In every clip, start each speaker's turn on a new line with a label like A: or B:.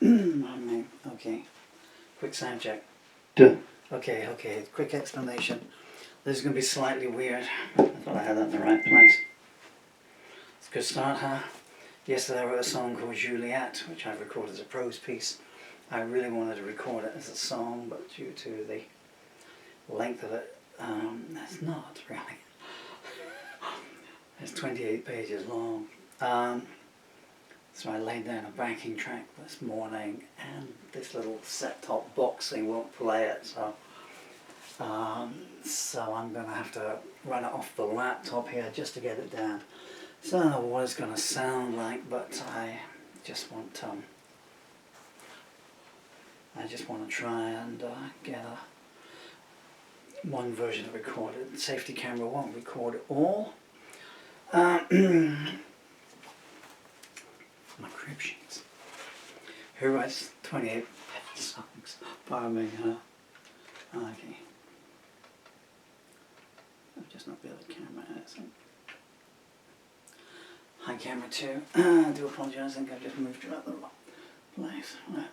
A: Okay. Quick sound check.
B: Done.
A: Okay. Quick explanation. This is going to be slightly weird. I thought I had that in the right place. It's a good start, huh? Yesterday I wrote a song called Juliette, which I've recorded as a prose piece. I really wanted to record it as a song, but due to the length of it, it's not really. It's 28 pages long. So I laid down a backing track this morning, and this little set-top box thing won't play it, so I'm going to have to run it off the laptop here just to get it down. So I don't know what it's going to sound like, but I just want to try and get one version of recorded. Safety camera won't record it all. My crib sheets. Who writes 28 songs? Pardon me, huh? Okay. I've just not the other camera, I think. Hi, camera 2. I do apologise, I think I've just moved you out the wrong place. Right.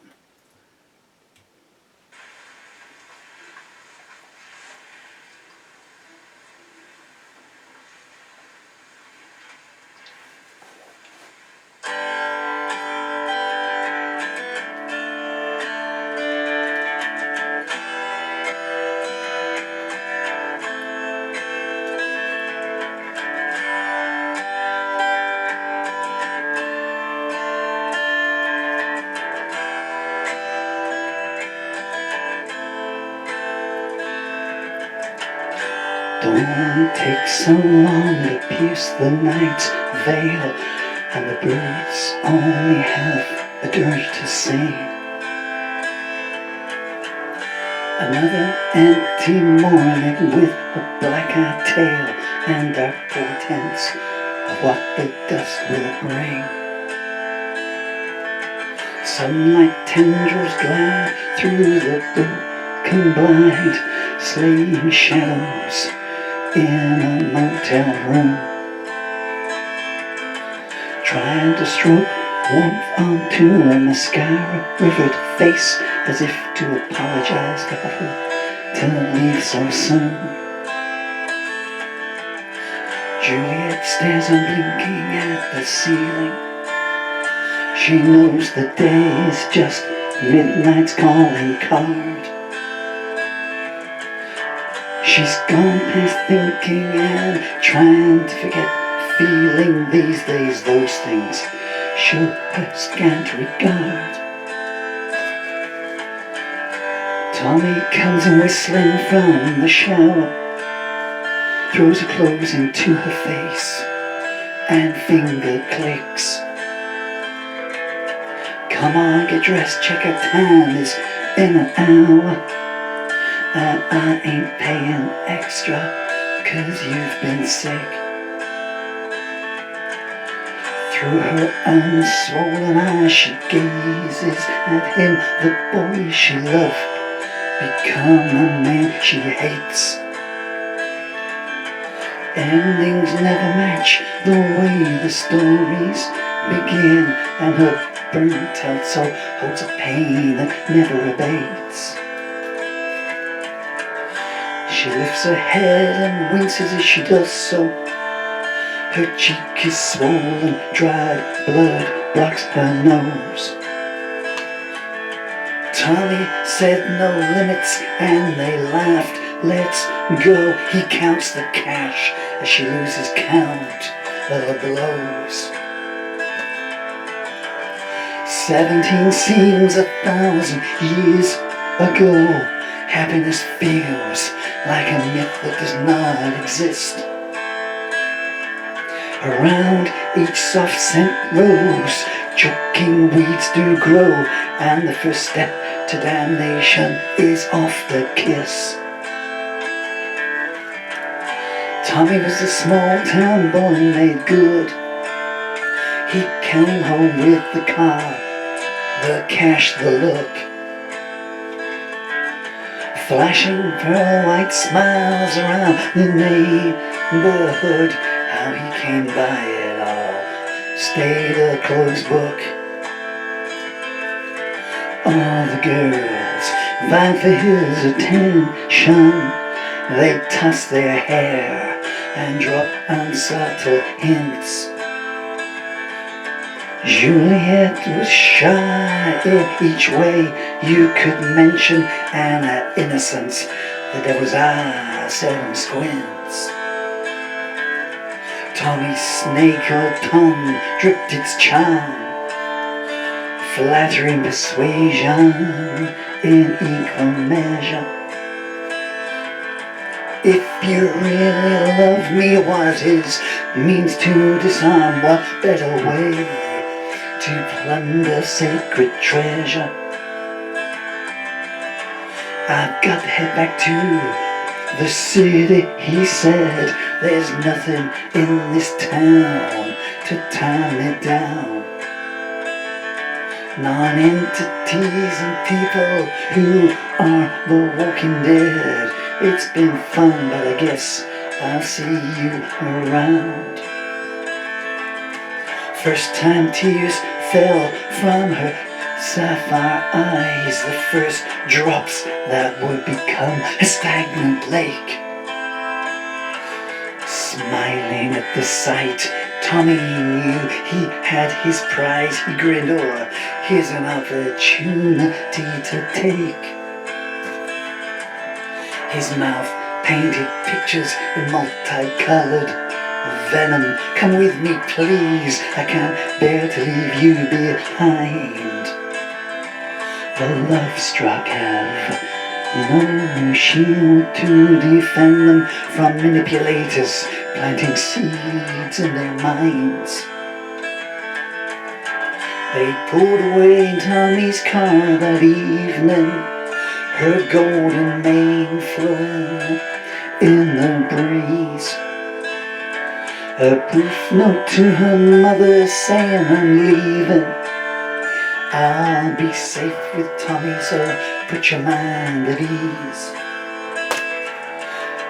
A: Don't take so long to pierce the night's veil, and the birds only have a dirge to sing. Another empty morning with a black-eyed tail and dark portents of what the dusk will bring. Sunlight tendrils glide through the broken blind, slaying shadows in a motel room, trying to stroke warmth onto a mascara-rivered face, as if to apologize to her to leave so soon. Juliette stares unblinking at the ceiling. She knows the day is just midnight's calling card. She's gone past thinking and trying to forget feeling these days. Those things show her scant regard. Tommy comes in whistling from the shower, throws her clothes into her face and finger clicks. Come on, get dressed, check out time is in an hour. And I ain't paying extra, 'cause you've been sick. Through her unswollen eyes she gazes at him, the boy she loved, become a man she hates. Endings never match the way the stories begin, and her burnt-out soul holds a pain that never abates. She lifts her head and winces as she does so. Her cheek is swollen, dried blood blocks her nose. Tommy said no limits and they laughed. Let's go. He counts the cash as she loses count of the blows. 17 seems 1,000 years ago. Happiness feels like a myth that does not exist. Around each soft scent rose, choking weeds do grow, and the first step to damnation is off the kiss. Tommy was a small town boy made good. He came home with the car, the cash, the look. Flashing pearl white smiles around the neighborhood. How he came by it all stayed a closed book. all the girls vying for his attention. They toss their hair and drop unsubtle hints. Juliette was shy in each way you could mention, and her innocence, the devil's eye seldom squints. Tommy's snake-or tongue dripped its charm, flattering persuasion in equal measure. If you really love me was his means to disarm. What better way to plunder sacred treasure? I've got to head back to the city, he said. There's nothing in this town to tie me down. Non-entities and people who are the walking dead. It's been fun, but I guess I'll see you around. First time tears fell from her sapphire eyes, the first drops that would become a stagnant lake. Smiling at the sight, Tommy knew he had his prize. He grinned, or here's an opportunity to take. His mouth painted pictures in multicolored venom. Come with me, please, I can't bear to leave you behind. The love-struck have no shield to defend them from manipulators planting seeds in their minds. They pulled away in Tommy's car that evening, her golden mane flowing in the breeze. A brief note to her mother saying, I'm leaving. I'll be safe with Tommy, so put your mind at ease.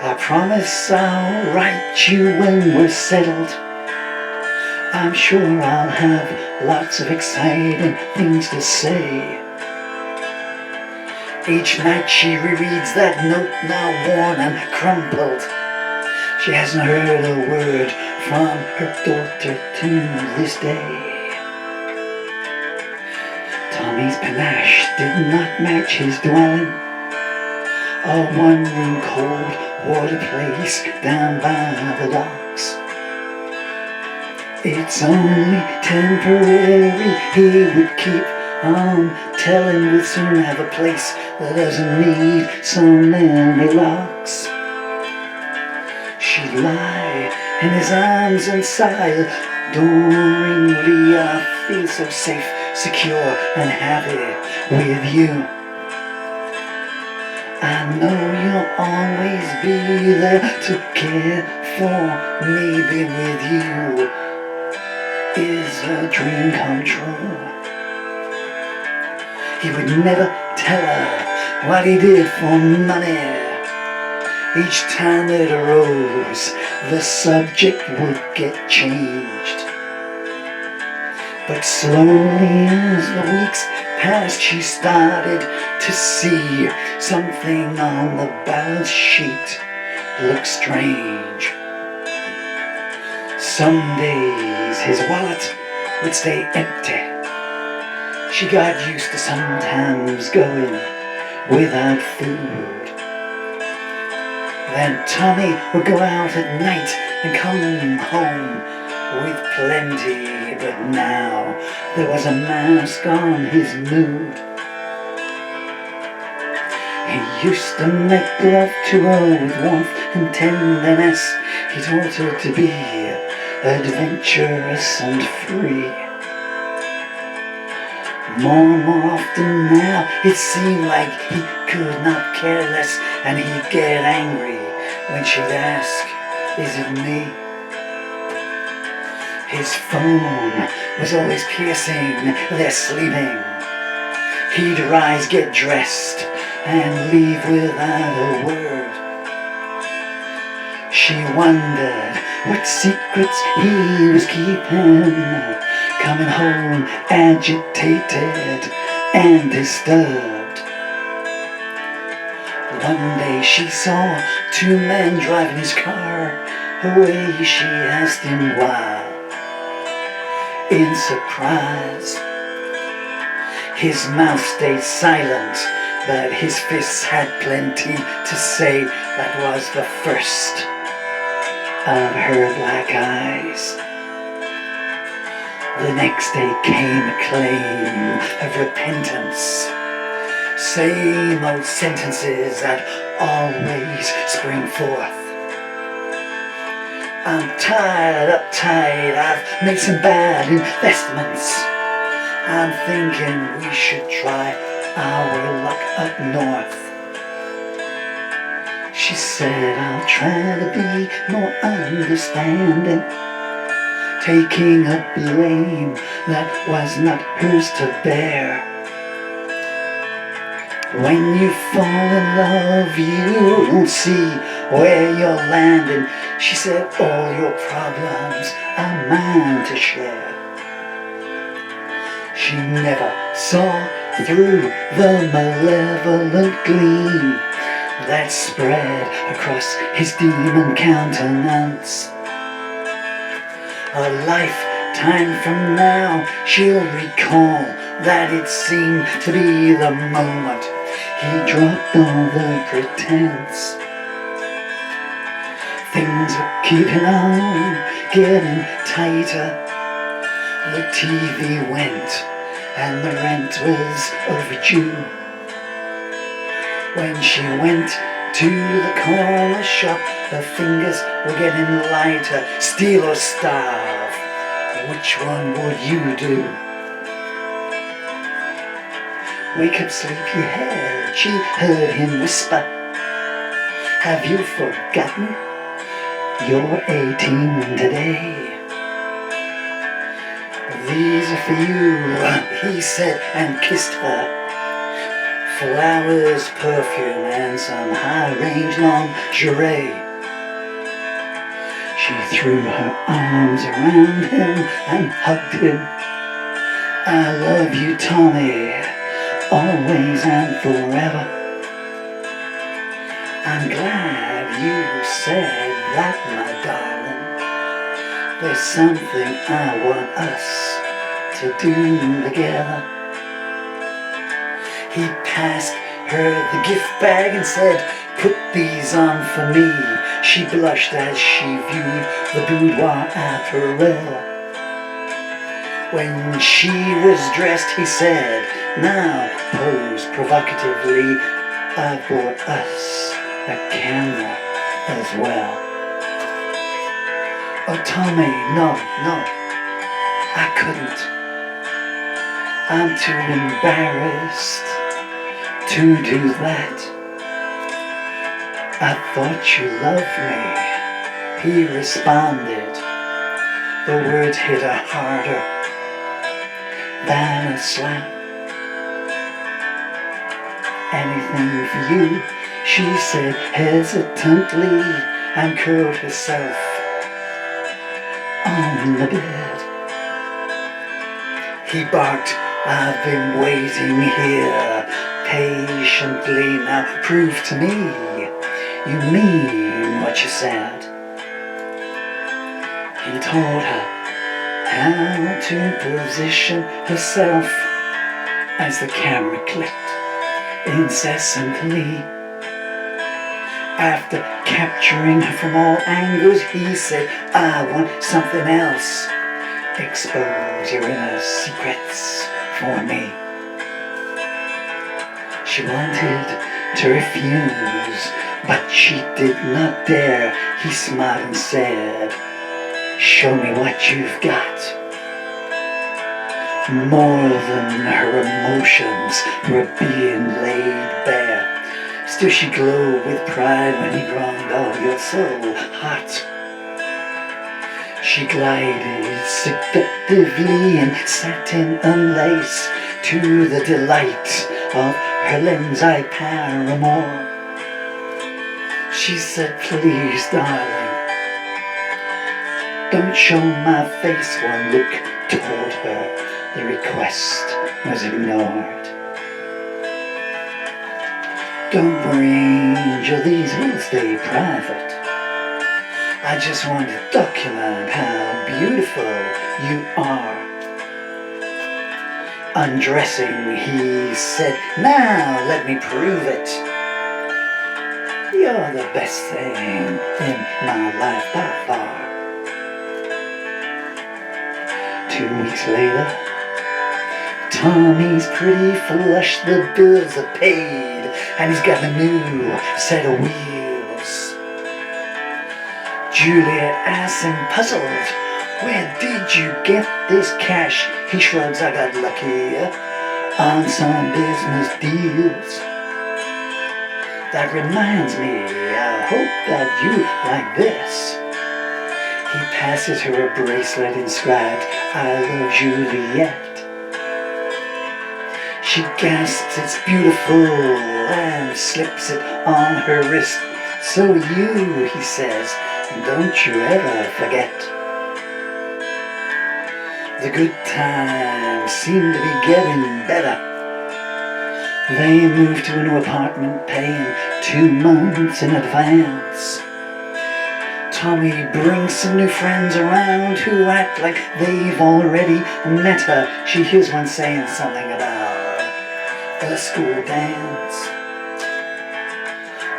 A: I promise I'll write you when we're settled. I'm sure I'll have lots of exciting things to say. Each night she rereads that note, now worn and crumpled. She hasn't heard a word from her daughter to this day. Tommy's panache did not match his dwelling, a one-room cold water place down by the docks. It's only temporary, he would keep on telling. We'll soon have a place that doesn't need so many locks. She'd lie in his arms and sigh adoringly. I feel so safe, secure and happy with you. I know you'll always be there to care for me. Be with you is a dream come true. He would never tell her what he did for money. Each time it arose, the subject would get changed. But slowly as the weeks passed, she started to see something on the balance sheet look strange. Some days his wallet would stay empty. She got used to sometimes going without food. Then Tommy would go out at night and come home with plenty, but now there was a mask on his mood. He used to make love to her with warmth and tenderness. He taught her to be adventurous and free. More and more often now, it seemed like he could not care less, and he'd get angry when she'd ask, is it me? His phone was always piercing their sleeping. He'd rise, get dressed, and leave without a word. She wondered what secrets he was keeping, coming home agitated and disturbed. One day she saw two men driving his car away. She asked him why. In surprise, his mouth stayed silent, but his fists had plenty to say. That was the first of her black eyes. The next day came a claim of repentance. Same old sentences that always spring forth. I'm tired, uptight, I've made some bad investments. I'm thinking we should try our luck up north. She said, I'll try to be more understanding, taking a blame that was not hers to bear. When you fall in love, you don't see where you're landing. She said, all your problems are mine to share. She never saw through the malevolent gleam that spread across his demon countenance. A lifetime from now, she'll recall that it seemed to be the moment he dropped all the pretense. Things were keeping on, getting tighter. The TV went, and the rent was overdue. When she went to the corner shop, her fingers were getting lighter. Steal or starve, which one would you do? Wake up, sleepyhead, she heard him whisper. Have you forgotten? You're 18 today. These are for you, he said, and kissed her. Flowers, perfume, and some high-range lingerie. She threw her arms around him and hugged him. I love you, Tommy, always and forever. I'm glad you said that, my darling. There's something I want us to do together. He passed her the gift bag and said, put these on for me. She blushed as she viewed the boudoir apparel. When she was dressed, he said, now pose provocatively. I bought us a camera as well. Oh, Tommy, no, I couldn't. I'm too embarrassed to do that. I thought you loved me, he responded. The words hit her harder than a slap. Anything for you, she said hesitantly, and curled herself on the bed. He barked, I've been waiting here patiently. Now prove to me you mean what you said. He told her how to position herself as the camera clicked incessantly. After capturing her from all angles, he said, I want something else. Expose your inner secrets for me. She wanted to refuse, but she did not dare. He smiled and said, show me what you've got. More than her emotions were being laid bare. Still she glowed with pride when he groaned, oh, you're so hot. She glided seductively in satin unlace to the delight of her lens-eye paramour. She said, please, darling, don't show my face. One look told her the request was ignored. Don't worry, Angel, these will stay private. I just want to document how beautiful you are. Undressing, he said, now let me prove it. You're the best thing in my life by far. 2 weeks later, Tommy's pretty flush, the bills are paid, and he's got a new set of wheels. Juliette asks him, puzzled, where did you get this cash? He shrugs, I got lucky on some business deals. That reminds me, I hope that you like this. He passes her a bracelet inscribed, I love Juliette. She gasps, it's beautiful, and slips it on her wrist. So you, he says, don't you ever forget. The good times seem to be getting better. They move to a new apartment, paying 2 months in advance. Tommy brings some new friends around who act like they've already met her. She hears one saying something about a school dance.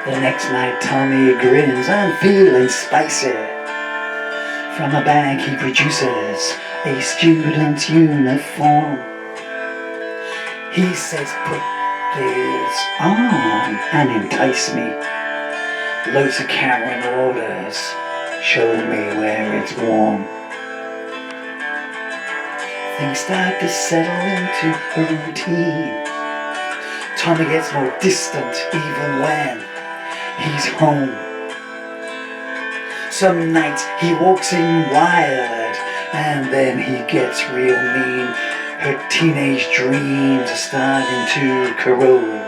A: The next night Tommy grins, I'm feeling spicy. From a bag he produces a student's uniform. He says, put this on and entice me. Loads of Cameron orders, show me where it's warm. Things start to settle into a routine. Tommy gets more distant even when he's home. Some nights he walks in wild, and then he gets real mean. Her teenage dreams are starting to corrode.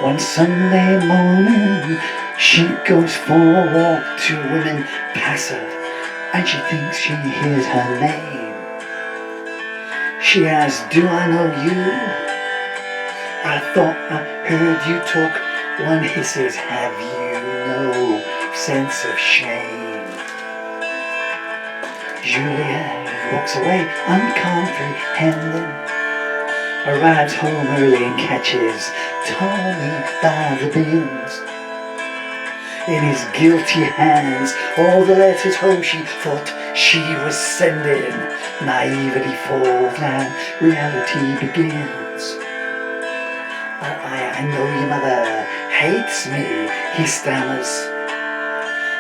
A: One Sunday morning, she goes for a walk. 2 women pass her, and she thinks she hears her name. She asks, do I know you? I thought I heard you talk. One hisses, have you no sense of shame? Juliette walks away uncomprehending, arrives home early and catches Tommy by the bins. In his guilty hands, all the letters home she thought she was sending. Naivety falls and reality begins. I know your mother hates me, he stammers,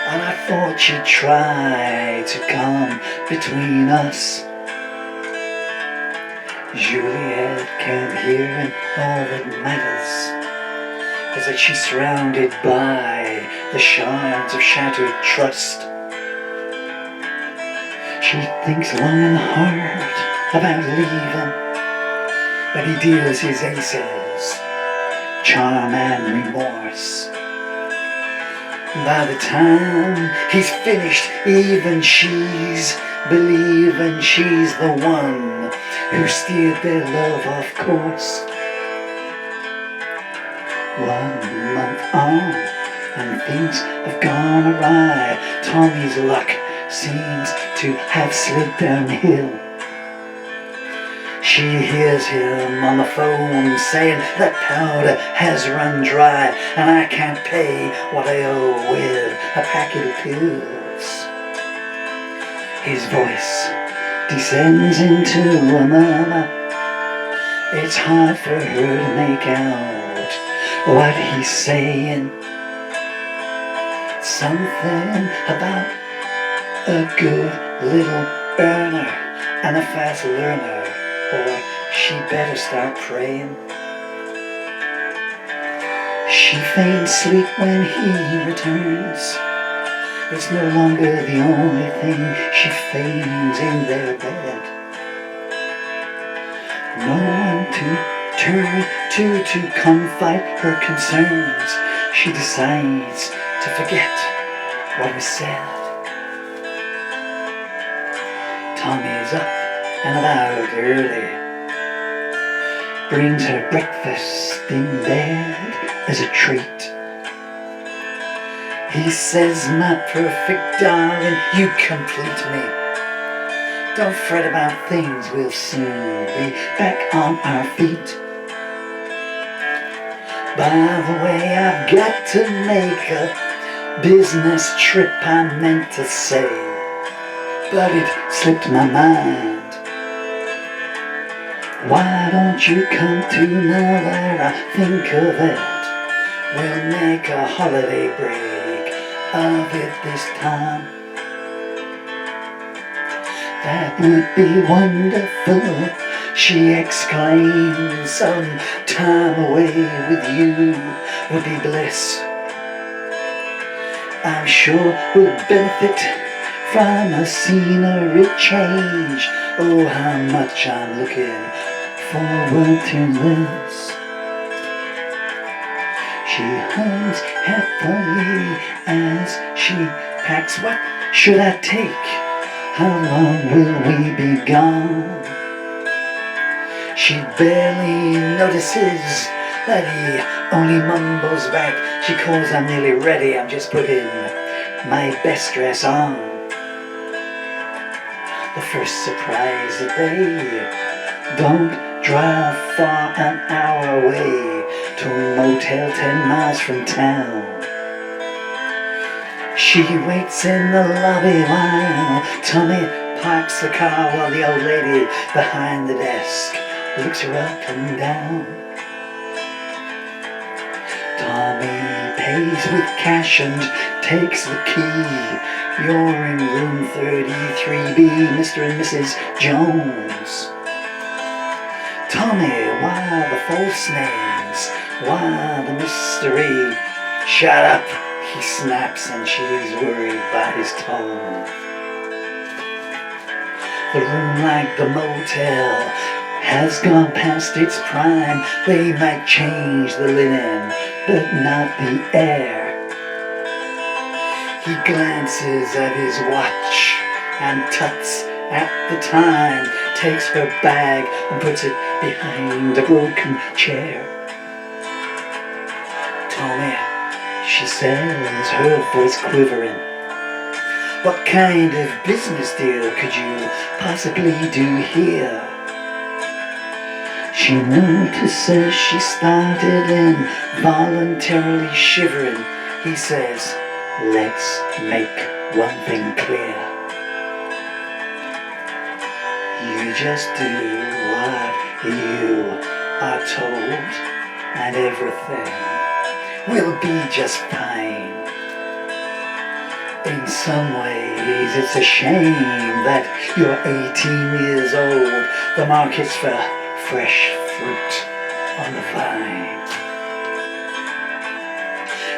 A: and I thought she'd try to come between us. Juliette can't hear, and all that matters is that she's surrounded by the shards of shattered trust. She thinks long and hard about leaving, but he deals his aces, charm and remorse. By the time he's finished, even she's believing she's the one who steered their love off course. 1 month on, and things have gone awry. Tommy's luck seems to have slid downhill. She hears him on the phone saying that powder has run dry, and I can't pay what I owe with a packet of pills. His voice descends into a murmur. It's hard for her to make out what he's saying. Something about a good little earner and a fast learner, or she better start praying. She feigns sleep when he returns. It's no longer the only thing she feigns in their bed. No one to turn to confide her concerns. She decides to forget what was said. Tommy is up and about early. brings her breakfast in bed as a treat. He says, my perfect darling, you complete me. Don't fret about things, we'll soon be back on our feet. By the way, I've got to make a business trip, I meant to say, but it slipped my mind. Why don't you come too now that I think of it? We'll make a holiday break of it this time. That would be wonderful, she exclaimed. Some time away with you would be bliss. I'm sure we'll benefit from a scenery change. Oh, how much I'm looking forward to this. She hugs happily as she packs. What should I take? How long will we be gone? She barely notices that he only mumbles back. She calls, I'm nearly ready, I'm just putting my best dress on. The first surprise that they don't drive far, an hour away to a motel 10 miles from town. She waits in the lobby while Tommy parks the car, while the old lady behind the desk looks her up and down. Tommy pays with cash and takes the key. You're in room 33B, Mr. and Mrs. Jones. Tommy, why the false names? Why the mystery? Shut up, he snaps, and she's worried by his tone. The room, like the motel, has gone past its prime. They might change the linen, but not the air. He glances at his watch and tuts at the time, takes her bag and puts it behind a broken chair. Tommy, she says, her voice quivering, what kind of business deal could you possibly do here? She notices she started involuntarily shivering. He says, let's make one thing clear. You just do what you are told, and everything will be just fine. In some ways, it's a shame that you're 18 years old. The market's for fresh fruit on the vine.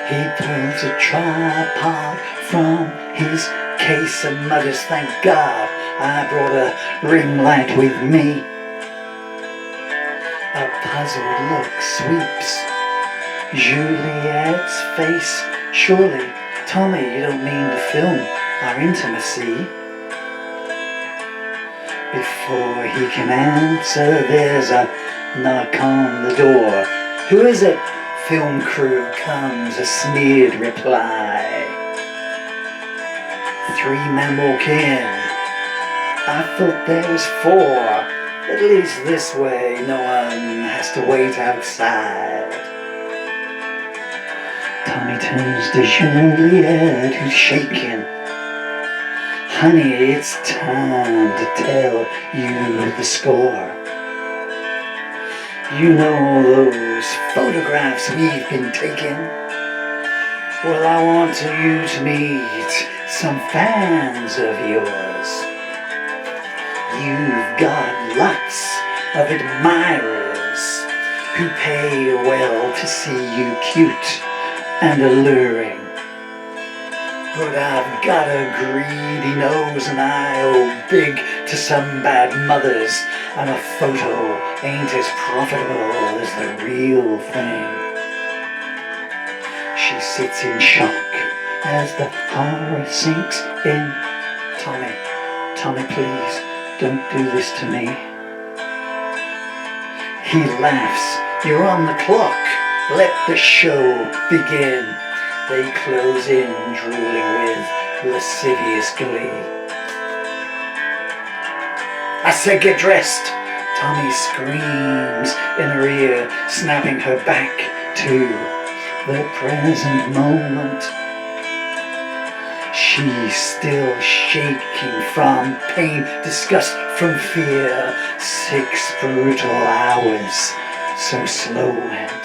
A: He pulls a tripod from his case and mutters, thank God I brought a ring light with me. A puzzled look sweeps Juliette's face. Surely, Tommy, you don't mean to film our intimacy? Before he can answer, there's a knock on the door. Who is it? Film crew comes, a sneered reply. 3 men walk in. I thought there was 4. At least this way, no one has to wait outside. Tommy turns to Juliette, who's shaking. Honey, it's time to tell you the score. You know those photographs we've been taking? Well, I want you to meet some fans of yours. You've got lots of admirers who pay well to see you cute and alluring. But I've got a greedy nose and eye, oh big to some bad mothers, and a photo ain't as profitable as the real thing. She sits in shock as the horror sinks in. Tommy, please, don't do this to me. He laughs. You're on the clock. Let the show begin. They close in, drooling with lascivious glee. I said get dressed. Tommy screams in her ear, snapping her back to the present moment. She's still shaking from pain, disgust from fear. 6 brutal hours, so slow went.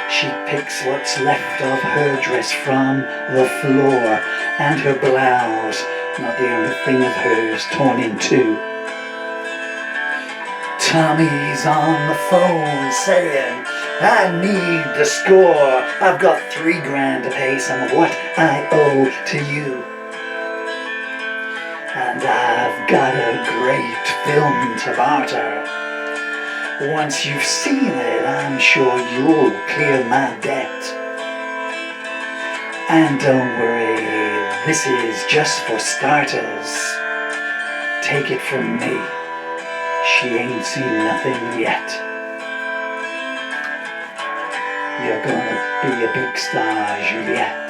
A: She picks what's left of her dress from the floor, and her blouse, not the only thing of hers, torn in two. Tommy's on the phone saying, I need the score. I've got $3,000 to pay some of what I owe to you. And I've got a great film to barter. Once you've seen it, I'm sure you'll clear my debt. And don't worry, this is just for starters. Take it from me, she ain't seen nothing yet. You're gonna be a big star, Juliette.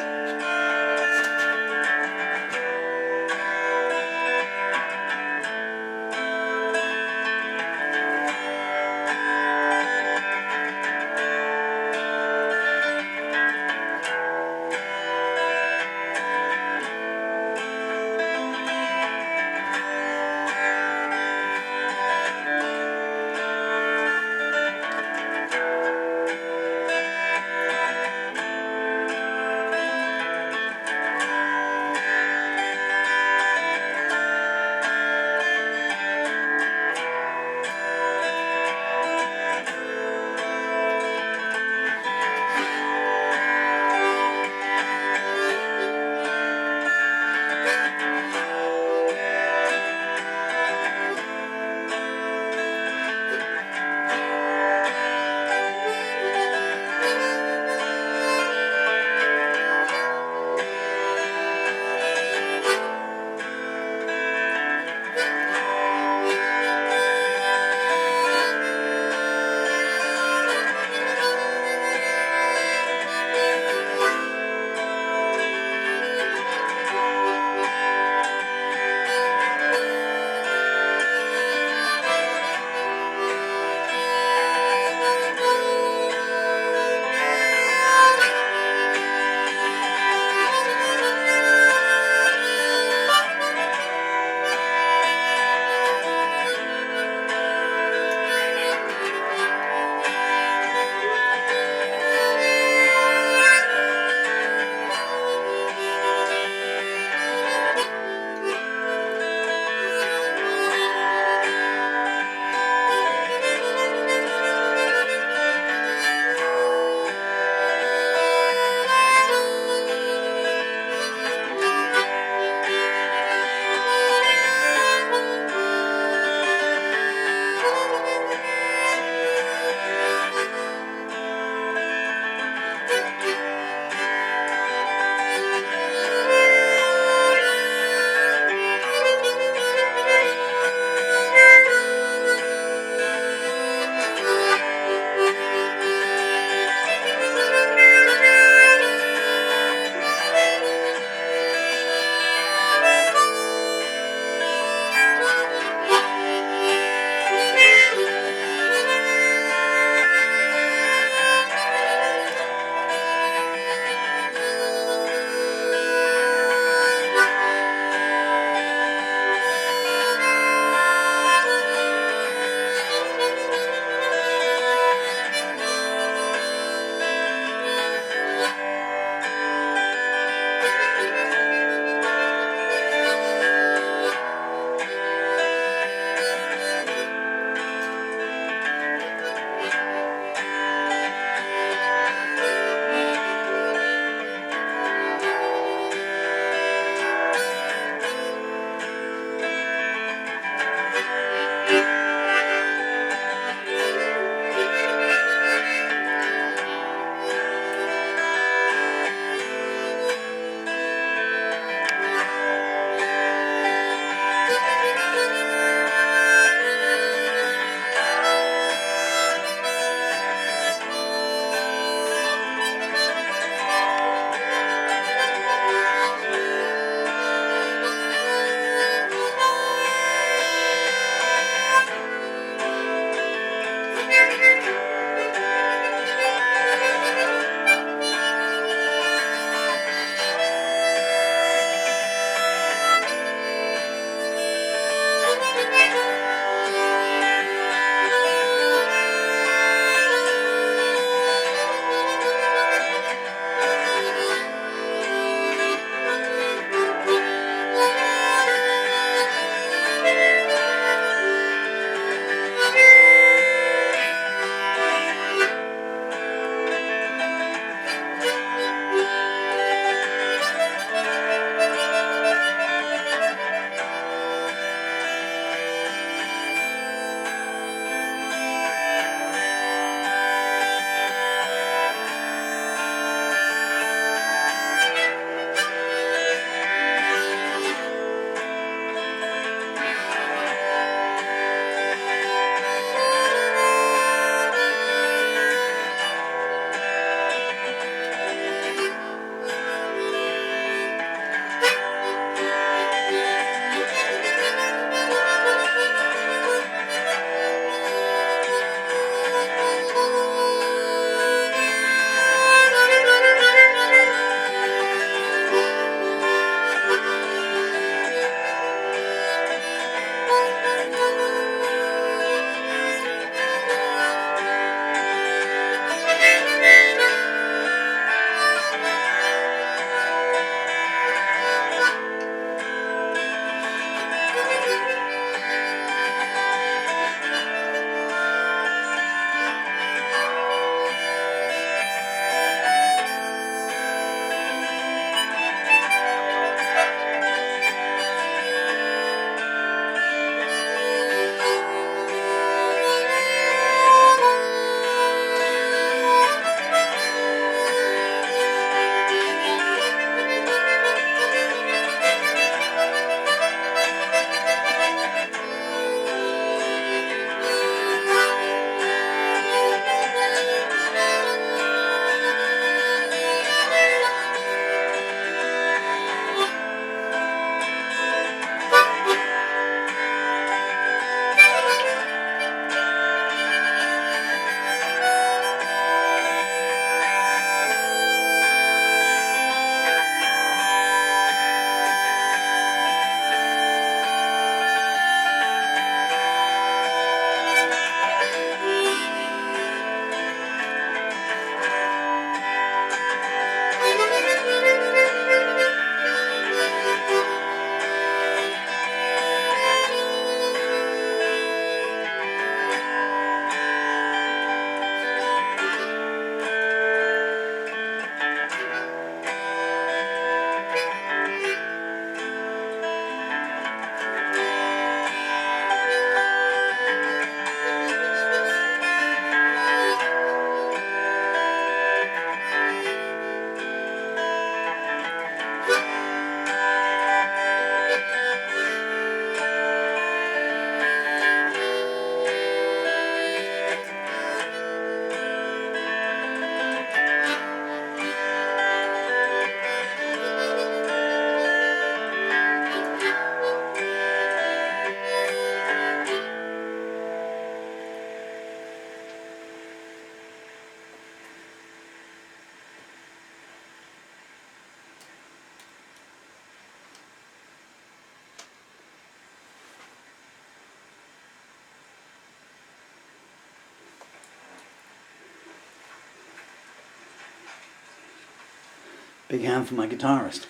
A: Big hand for my guitarist.